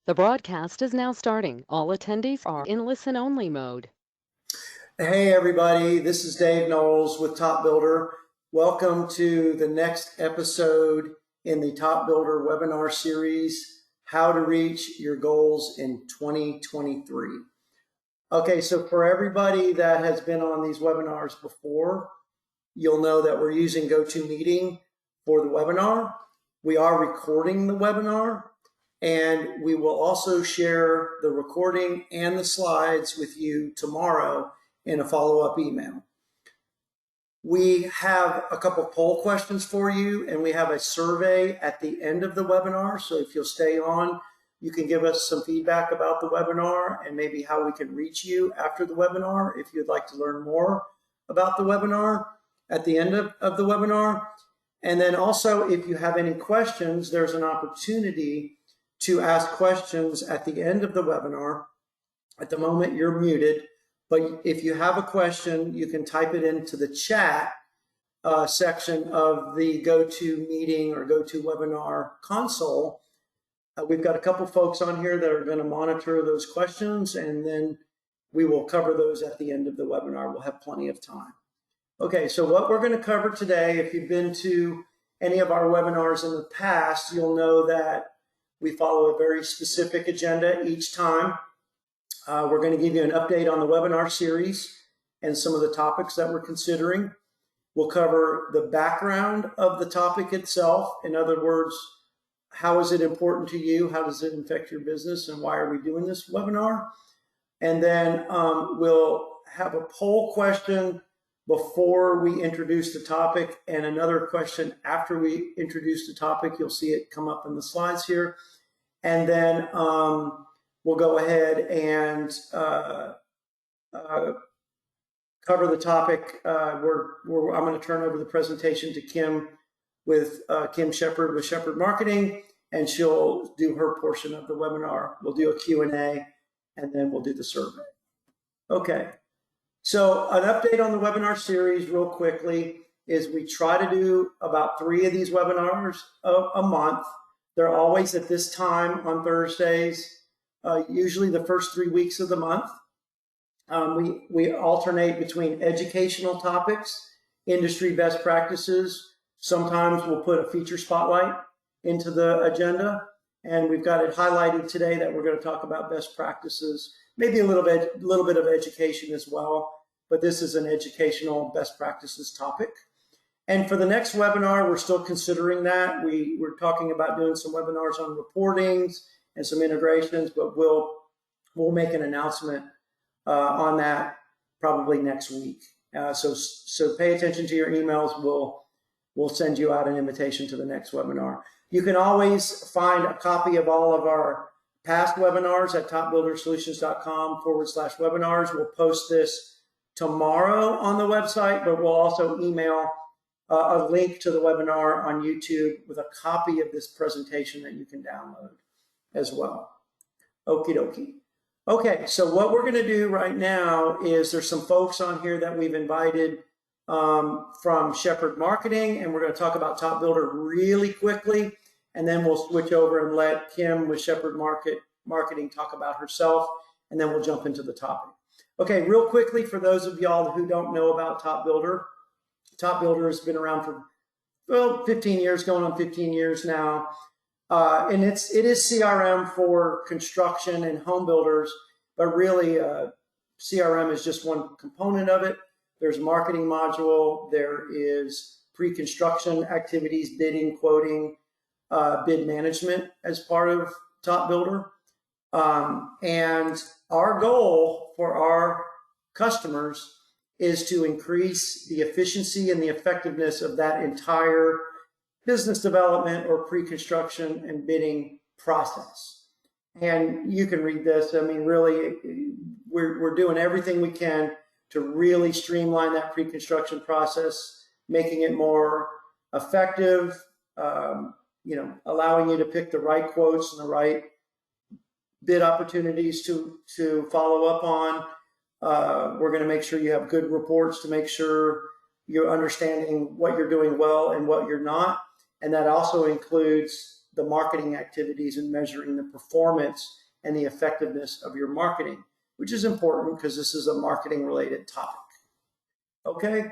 The broadcast is now starting. All attendees are in listen-only mode. Hey everybody, this is Dave Knowles with TopBuilder. Welcome to the next episode in the TopBuilder webinar series, How to Reach Your Goals in 2023. Okay, so for everybody that has been on these webinars before, you'll know that we're using GoToMeeting for the webinar. We are recording the webinar, and we will also share the recording and the slides with you tomorrow in a follow-up email. We have a couple poll questions for you, and we have a survey at the end of the webinar. So if you'll stay on, you can give us some feedback about the webinar and maybe how we can reach you after the webinar if you'd like to learn more about the webinar at the end of the webinar. And then also, if you have any questions, there's an opportunity to ask questions at the end of the webinar. At the moment, you're muted. But if you have a question, you can type it into the chat section of the GoToMeeting or GoToWebinar console. We've got a couple folks on here that are going to monitor those questions, and then we will cover those at the end of the webinar. We'll have plenty of time. Okay, so what we're going to cover today, if you've been to any of our webinars in the past, you'll know that we follow a very specific agenda each time. We're going to give you an update on the webinar series and some of the topics that we're considering. We'll cover the background of the topic itself. In other words, how is it important to you? How does it affect your business? And why are we doing this webinar? And then we'll have a poll question before we introduce the topic and another question after we introduce the topic. You'll see it come up in the slides here. And then we'll go ahead and cover the topic. I'm going to turn over the presentation to Kim with Kim Shepard with Shepard Marketing, and she'll do her portion of the webinar. We'll do a Q&A, and then we'll do the survey. Okay, so an update on the webinar series real quickly is we try to do about 3 of these webinars a month. They're always at this time on Thursdays. Usually the first 3 weeks of the month. We alternate between educational topics, industry best practices. Sometimes we'll put a feature spotlight into the agenda, and we've got it highlighted today that we're going to talk about best practices, maybe a little bit of education as well, but this is an educational best practices topic. And for the next webinar, we're still considering that. We're talking about doing some webinars on reportings and some integrations, but we'll make an announcement on that probably next week. So pay attention to your emails. We'll send you out an invitation to the next webinar. You can always find a copy of all of our past webinars at topbuildersolutions.com/webinars. We'll post this tomorrow on the website, but we'll also email a link to the webinar on YouTube with a copy of this presentation that you can download as well. Okie dokie. Okay, so what we're going to do right now is there's some folks on here that we've invited from Shepard Marketing, and we're going to talk about TopBuilder really quickly, and then we'll switch over and let Kim with Shepard Marketing talk about herself, and then we'll jump into the topic. Okay, real quickly, for those of y'all who don't know about TopBuilder, TopBuilder has been around for, well, 15 years, going on 15 years now. And it is CRM for construction and home builders, but really CRM is just one component of it. There's a marketing module, there is pre-construction activities, bidding, quoting, bid management as part of TopBuilder. And our goal for our customers is to increase the efficiency and the effectiveness of that entire business development or pre-construction and bidding process. And you can read this. I mean, really, we're doing everything we can to really streamline that pre-construction process, making it more effective, allowing you to pick the right quotes and the right bid opportunities to follow up on. We're going to make sure you have good reports to make sure you're understanding what you're doing well and what you're not. And that also includes the marketing activities and measuring the performance and the effectiveness of your marketing, which is important because this is a marketing related topic. Okay.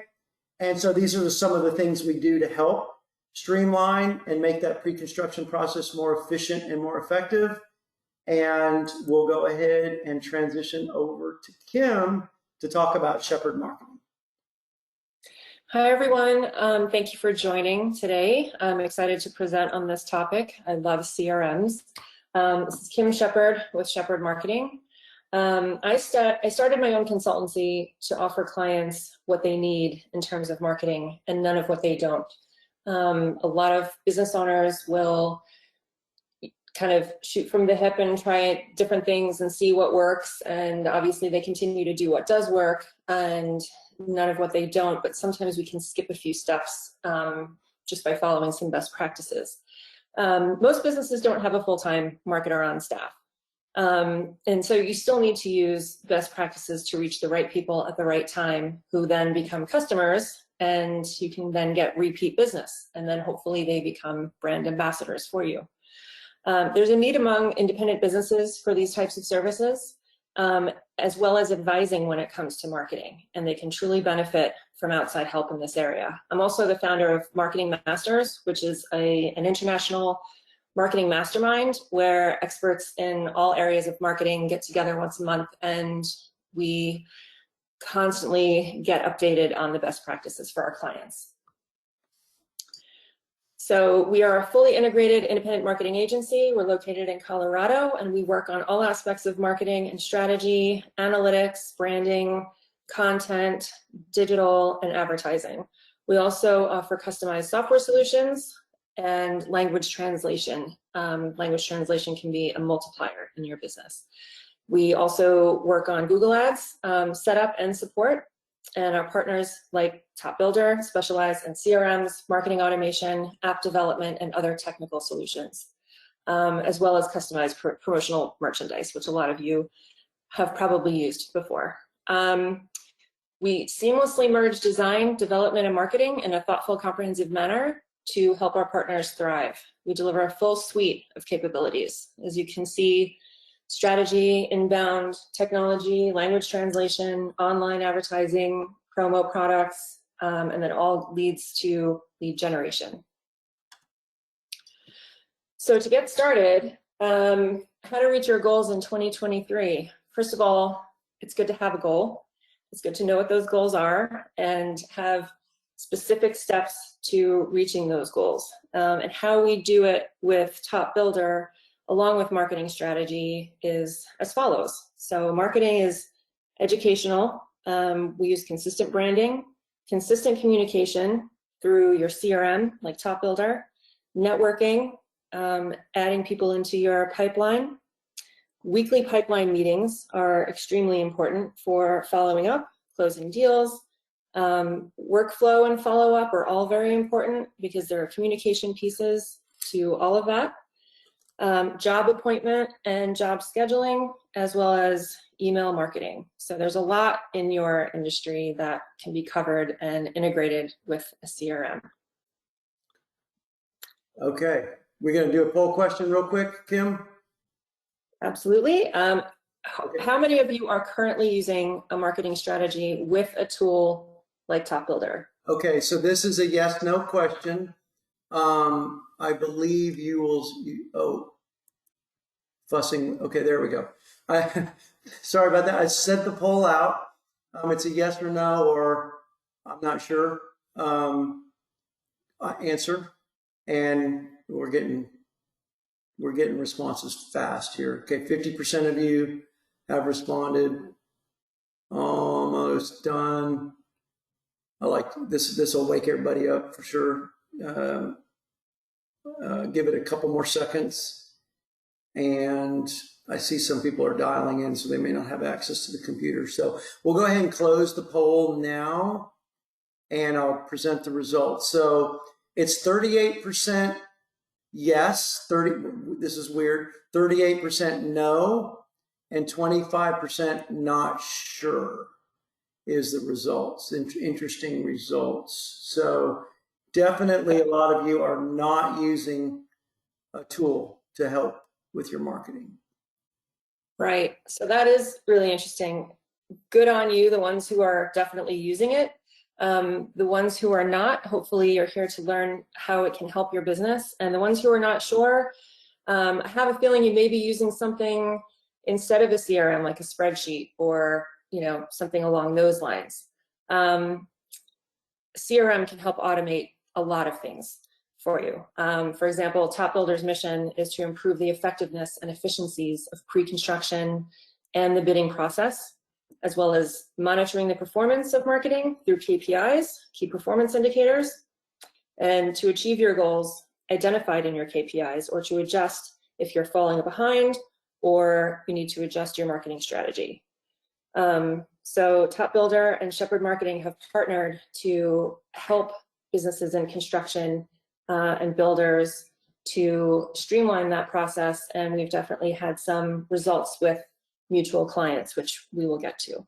And so these are some of the things we do to help streamline and make that pre-construction process more efficient and more effective. And we'll go ahead and transition over to Kim to talk about Shepherd Marketing. Hi, everyone. Thank you for joining today. I'm excited to present on this topic. I love CRMs. This is Kim Shepherd with Shepherd Marketing. I started my own consultancy to offer clients what they need in terms of marketing and none of what they don't. A lot of business owners will kind of shoot from the hip and try different things and see what works. And obviously they continue to do what does work and none of what they don't, but sometimes we can skip a few steps just by following some best practices. Most businesses don't have a full-time marketer on staff. And so you still need to use best practices to reach the right people at the right time, who then become customers, and you can then get repeat business. And then hopefully they become brand ambassadors for you. There's a need among independent businesses for these types of services, as well as advising when it comes to marketing, and they can truly benefit from outside help in this area. I'm also the founder of Marketing Masters, which is an international marketing mastermind where experts in all areas of marketing get together once a month, and we constantly get updated on the best practices for our clients. So we are a fully integrated independent marketing agency. We're located in Colorado, and we work on all aspects of marketing and strategy, analytics, branding, content, digital, and advertising. We also offer customized software solutions and language translation. Language translation can be a multiplier in your business. We also work on Google Ads, setup and support. And our partners like TopBuilder specialize in CRMs, marketing automation, app development, and other technical solutions, as well as customized promotional merchandise, which a lot of you have probably used before. We seamlessly merge design, development, and marketing in a thoughtful, comprehensive manner to help our partners thrive. We deliver a full suite of capabilities. As you can see, strategy, inbound, technology, language translation, online advertising, promo products, and then all leads to lead generation. So to get started, how to reach your goals in 2023. First of all, it's good to have a goal. It's good to know what those goals are and have specific steps to reaching those goals. And how we do it with TopBuilder along with marketing strategy is as follows. So marketing is educational. We use consistent branding, consistent communication through your CRM, like TopBuilder, networking, adding people into your pipeline. Weekly pipeline meetings are extremely important for following up, closing deals. Workflow and follow-up are all very important because there are communication pieces to all of that. Job appointment and job scheduling, as well as email marketing. So there's a lot in your industry that can be covered and integrated with a CRM. Okay, we're going to do a poll question real quick, Kim. Absolutely. How many of you are currently using a marketing strategy with a tool like TopBuilder? Okay, so this is a yes/no question. I believe you will, fussing. Okay, there we go. Sorry about that. I sent the poll out. It's a yes or no, or I'm not sure answer. And we're getting responses fast here. Okay, 50% of you have responded. Almost done. I like this. This will wake everybody up for sure. Give it a couple more seconds. And I see some people are dialing in, so they may not have access to the computer. So we'll go ahead and close the poll now, and I'll present the results. So it's 38% yes, this is weird, 38% no, and 25% not sure is the results. Interesting results. So definitely a lot of you are not using a tool to help with your marketing. Right. So that is really interesting. Good on you, the ones who are definitely using it. The ones who are not, hopefully you're here to learn how it can help your business. And the ones who are not sure, I have a feeling you may be using something instead of a CRM, like a spreadsheet or something along those lines. CRM can help automate a lot of things for you. For example, TopBuilder's mission is to improve the effectiveness and efficiencies of pre-construction and the bidding process, as well as monitoring the performance of marketing through KPIs, key performance indicators, and to achieve your goals identified in your KPIs, or to adjust if you're falling behind or you need to adjust your marketing strategy. So TopBuilder and Shepherd Marketing have partnered to help businesses in construction and builders to streamline that process, and we've definitely had some results with mutual clients, which we will get to.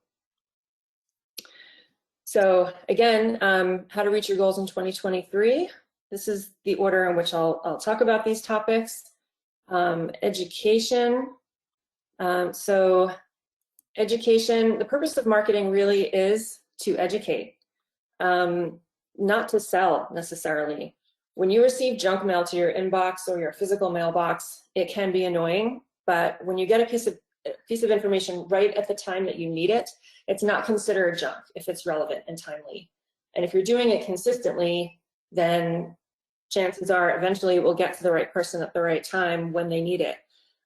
So again, how to reach your goals in 2023. This is the order in which I'll talk about these topics. Education. So education, the purpose of marketing really is to educate, not to sell necessarily. When you receive junk mail to your inbox or your physical mailbox, it can be annoying, but when you get a piece of information right at the time that you need it, it's not considered junk if it's relevant and timely. And if you're doing it consistently, then chances are eventually it will get to the right person at the right time when they need it.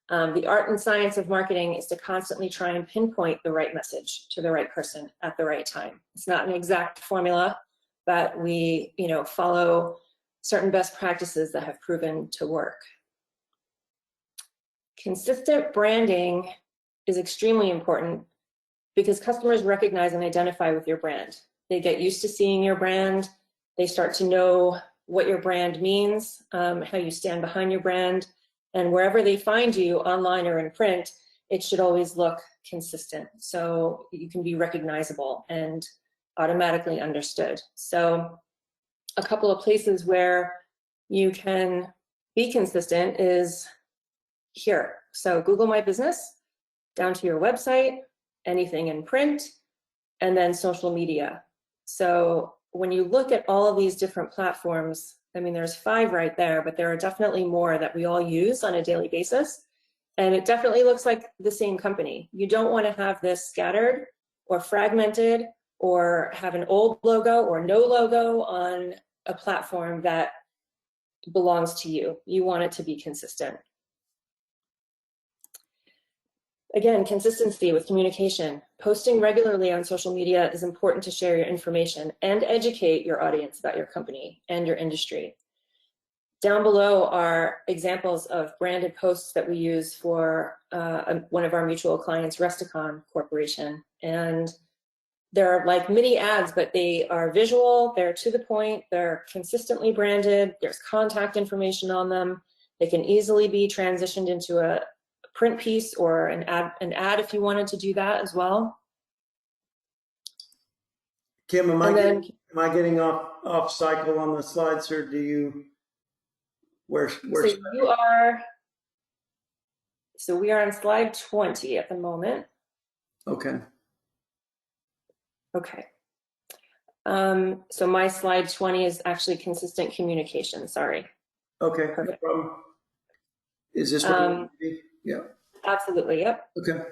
The art and science of marketing is to constantly try and pinpoint the right message to the right person at the right time. It's not an exact formula, but we, follow certain best practices that have proven to work. Consistent branding is extremely important because customers recognize and identify with your brand. They get used to seeing your brand. They start to know what your brand means, how you stand behind your brand. And wherever they find you, online or in print, it should always look consistent. So you can be recognizable and automatically understood. So a couple of places where you can be consistent is here. So Google My Business, down to your website, anything in print, and then social media. So when you look at all of these different platforms, I mean, there's 5 right there, but there are definitely more that we all use on a daily basis. And it definitely looks like the same company. You don't want to have this scattered or fragmented or have an old logo or no logo on a platform that belongs to you. You want it to be consistent. Again, consistency with communication. Posting regularly on social media is important to share your information and educate your audience about your company and your industry. Down below are examples of branded posts that we use for one of our mutual clients, Resticon Corporation. And they're like mini ads, but they are visual, they're to the point, they're consistently branded, there's contact information on them. They can easily be transitioned into a print piece or an ad if you wanted to do that as well. Kim, am I getting off cycle on the slides, or do you? So we are on slide 20 at the moment. Okay. Okay. So my slide 20 is actually consistent communication. Sorry. Okay. Perfect. No problem. Is this what yeah. Absolutely. Yep. Okay.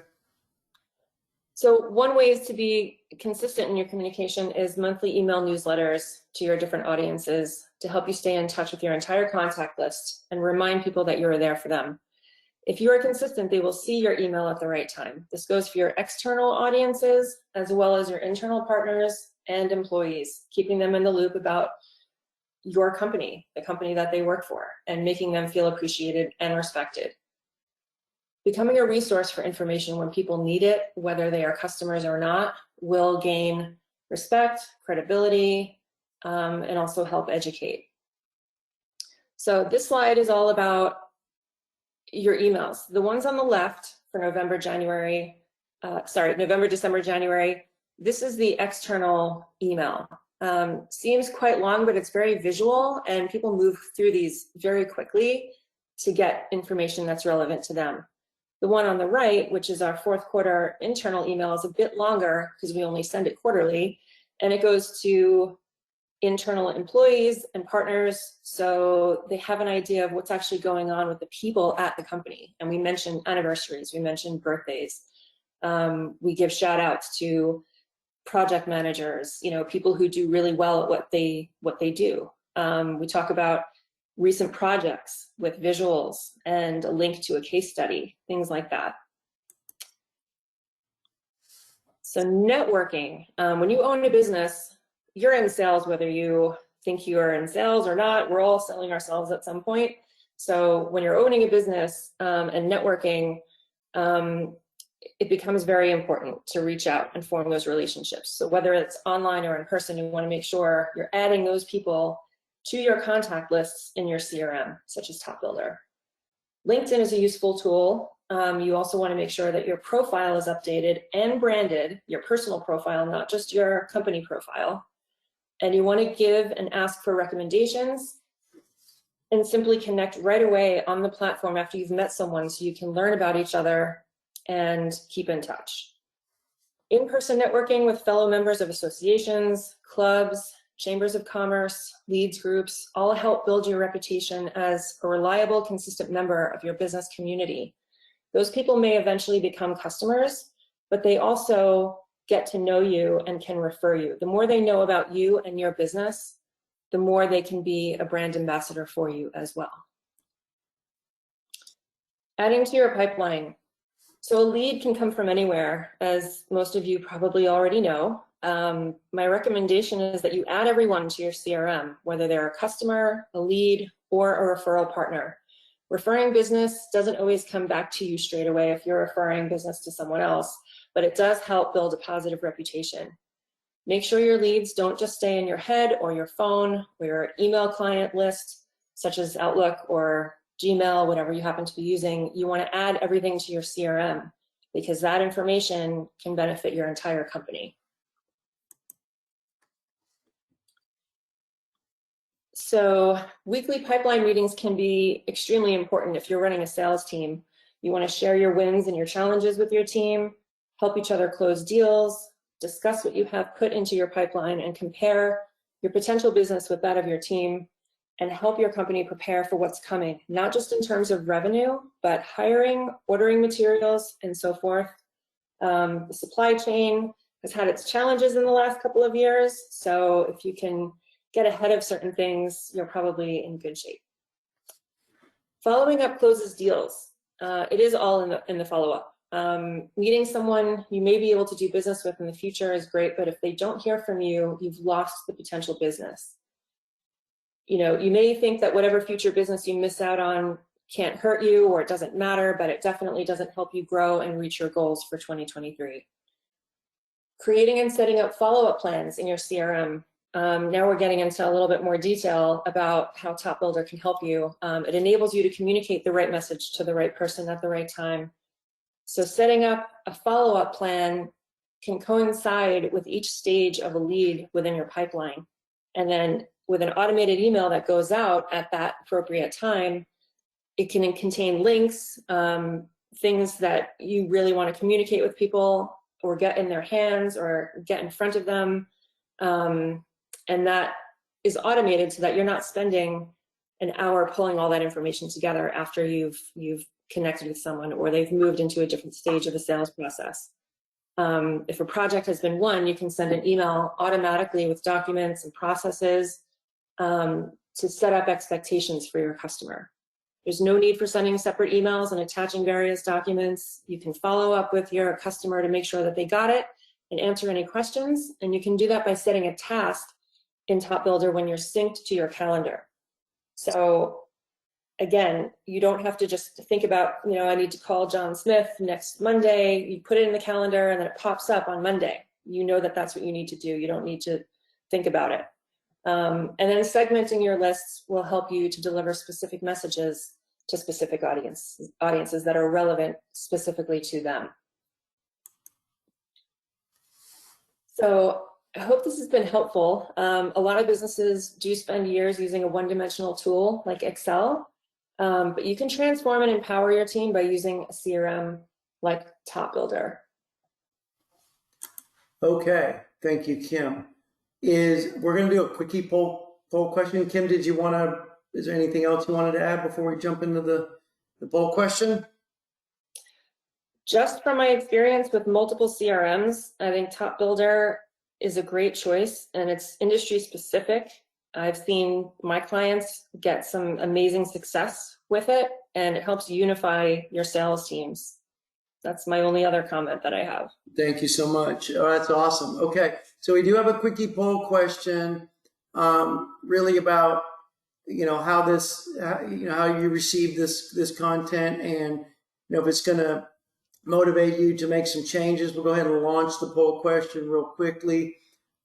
So one way is to be consistent in your communication is monthly email newsletters to your different audiences to help you stay in touch with your entire contact list and remind people that you're there for them. If you are consistent, they will see your email at the right time. This goes for your external audiences as well as your internal partners and employees, keeping them in the loop about your company, the company that they work for, and making them feel appreciated and respected. Becoming a resource for information when people need it, whether they are customers or not, will gain respect, credibility, and also help educate. So this slide is all about your emails. The ones on the left for November, December, January, this is the external email. Seems quite long, but it's very visual and people move through these very quickly. to get information that's relevant to them. The one on the right, which is our fourth quarter internal email, is a bit longer because we only send it quarterly, and it goes to internal employees and partners, so they have an idea of what's actually going on with the people at the company. And we mention anniversaries, we mention birthdays, we give shout outs to project managers, people who do really well at what they do. We talk about recent projects with visuals and a link to a case study, things like that. So networking, when you own a business, you're in sales, whether you think you are in sales or not. We're all selling ourselves at some point. So when you're owning a business and networking, it becomes very important to reach out and form those relationships. So whether it's online or in person, you want to make sure you're adding those people to your contact lists in your CRM, such as TopBuilder. LinkedIn is a useful tool. You also want to make sure that your profile is updated and branded, your personal profile, not just your company profile. And you want to give and ask for recommendations and simply connect right away on the platform after you've met someone so you can learn about each other and keep in touch. In-person networking with fellow members of associations, clubs, chambers of commerce, leads groups, all help build your reputation as a reliable, consistent member of your business community. Those people may eventually become customers, but they also get to know you and can refer you. The more they know about you and your business, the more they can be a brand ambassador for you as well. Adding to your pipeline. So a lead can come from anywhere, as most of you probably already know. My recommendation is that you add everyone to your CRM, whether they're a customer, a lead, or a referral partner. Referring business doesn't always come back to you straight away if you're referring business to someone else, but it does help build a positive reputation. Make sure your leads don't just stay in your head or your phone or your email client list, such as Outlook or Gmail, whatever you happen to be using. You want to add everything to your CRM because that information can benefit your entire company. So weekly pipeline meetings can be extremely important if you're running a sales team. You want to share your wins and your challenges with your team, help each other close deals, discuss what you have put into your pipeline, and compare your potential business with that of your team, and help your company prepare for what's coming, not just in terms of revenue, but hiring, ordering materials, and so forth. The supply chain has had its challenges in the last couple of years, so if you can get ahead of certain things, you're probably in good shape. Following up closes deals. It is all in the follow-up. Meeting someone you may be able to do business with in the future is great, but if they don't hear from you, you've lost the potential business. You may think that whatever future business you miss out on can't hurt you or it doesn't matter, but it definitely doesn't help you grow and reach your goals for 2023. Creating and setting up follow-up plans in your CRM. Now we're getting into a little bit more detail about how TopBuilder can help you. It enables you to communicate the right message to the right person at the right time. So setting up a follow-up plan can coincide with each stage of a lead within your pipeline. And then with an automated email that goes out at that appropriate time, it can contain links, things that you really want to communicate with people or get in their hands or get in front of them. And that is automated so that you're not spending an hour pulling all that information together after you've connected with someone or they've moved into a different stage of the sales process. If a project has been won, you can send an email automatically with documents and processes to set up expectations for your customer. There's no need for sending separate emails and attaching various documents. You can follow up with your customer to make sure that they got it and answer any questions. And you can do that by setting a task in TopBuilder when you're synced to your calendar. So again, you don't have to just think about, I need to call John Smith next Monday. You put it in the calendar and then it pops up on Monday. You know that that's what you need to do. You don't need to think about it. And then segmenting your lists will help you to deliver specific messages to specific audiences that are relevant specifically to them. So I hope this has been helpful. A lot of businesses do spend years using a one-dimensional tool like Excel. But you can transform and empower your team by using a CRM like TopBuilder. Okay, thank you, Kim. We're going to do a quickie poll question. Kim, is there anything else you wanted to add before we jump into the poll question? Just from my experience with multiple CRMs, I think TopBuilder is a great choice, and it's industry specific. I've seen my clients get some amazing success with it, and it helps unify your sales teams. That's my only other comment that I have. Thank you so much. Oh, that's awesome. Okay, so we do have a quickie poll question, really about how you receive this content, and if it's going to motivate you to make some changes. We'll go ahead and launch the poll question real quickly.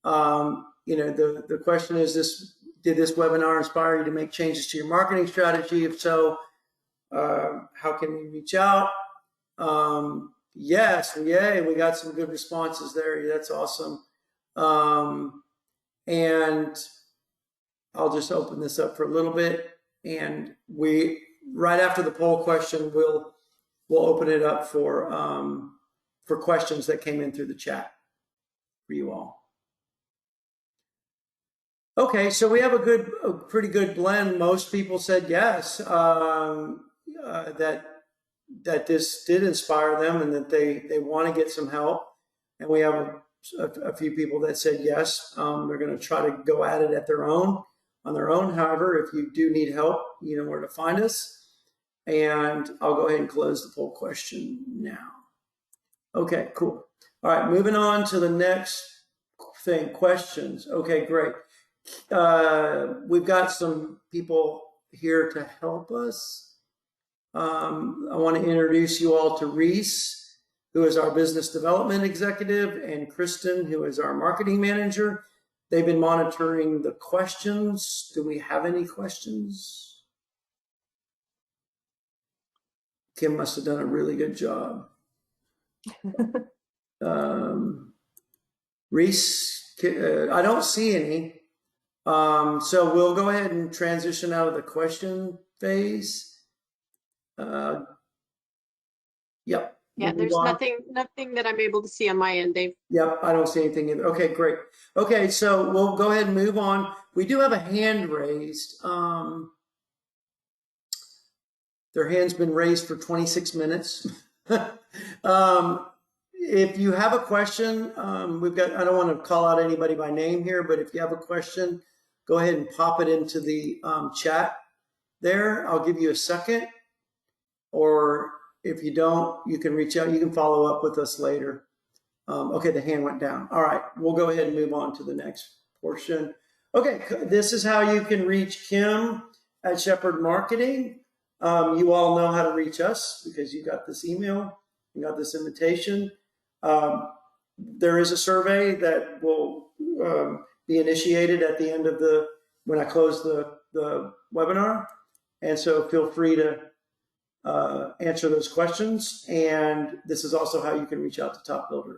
The question is did this webinar inspire you to make changes to your marketing strategy? If so, how can we reach out? Yes, yay, we got some good responses there. That's awesome. And I'll just open this up for a little bit, and right after the poll question, we'll open it up for questions that came in through the chat for you all. Okay, so we have a pretty good blend. Most people said yes, that this did inspire them and that they want to get some help. And we have a few people that said yes, they're going to try to go at it on their own. However, if you do need help, you know where to find us. And I'll go ahead and close the poll question now. Okay, cool. All right, moving on to the next thing, questions. Okay, great. We've got some people here to help us. I want to introduce you all to Reese, who is our business development executive, and Kristen, who is our marketing manager. They've been monitoring the questions. Do we have any questions? Kim must have done a really good job. Reese, I don't see any. So we'll go ahead and transition out of the question phase. Yep. Yeah, there's nothing that I'm able to see on my end, Dave. Yep, I don't see anything either. Okay, great. Okay, so we'll go ahead and move on. We do have a hand raised. Their hand's been raised for 26 minutes. If you have a question, I don't want to call out anybody by name here, but if you have a question, go ahead and pop it into the chat there. I'll give you a second. Or if you don't, you can reach out. You can follow up with us later. Okay, the hand went down. All right, we'll go ahead and move on to the next portion. Okay, this is how you can reach Kim at Shepherd Marketing. You all know how to reach us because you got this email, you got this invitation. There is a survey that will be initiated at the end of when I close the webinar. And so feel free to answer those questions. And this is also how you can reach out to TopBuilder.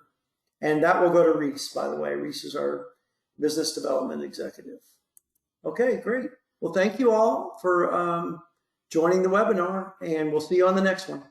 And that will go to Reese, by the way. Reese is our business development executive. Okay, great. Well, thank you all for joining the webinar, and we'll see you on the next one.